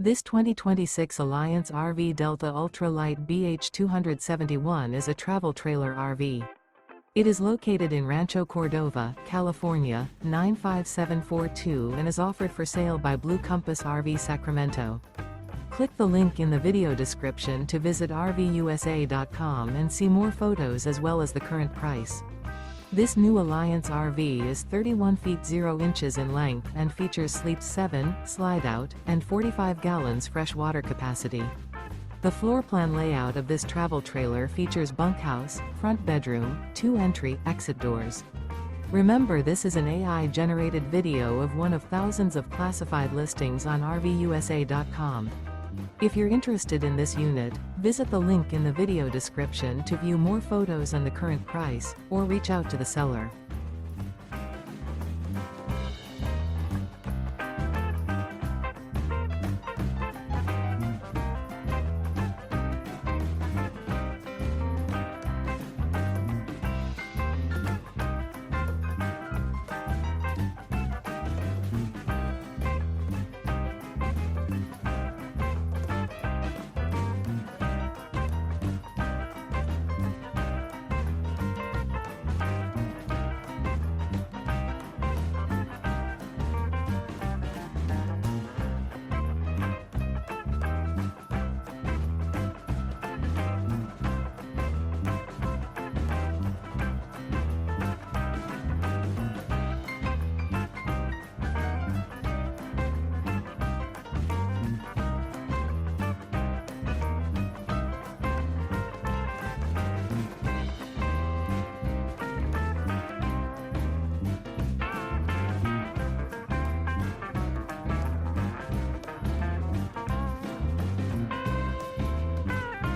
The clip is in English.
This 2026 Alliance RV Delta Ultra Lite BH271 is a travel trailer RV. It is located in Rancho Cordova, California, 95742 and is offered for sale by Blue Compass RV Sacramento. Click the link in the video description to visit RVUSA.com and see more photos as well as the current price. This new Alliance RV is 31 feet 0 inches in length and features Sleep 7, Slideout, and 45 gallons fresh water capacity. The floor plan layout of this travel trailer features bunkhouse, front bedroom, 2 entry/exit doors. Remember, this is an AI-generated video of one of thousands of classified listings on RVUSA.com. If you're interested in this unit, visit the link in the video description to view more photos and the current price, or reach out to the seller.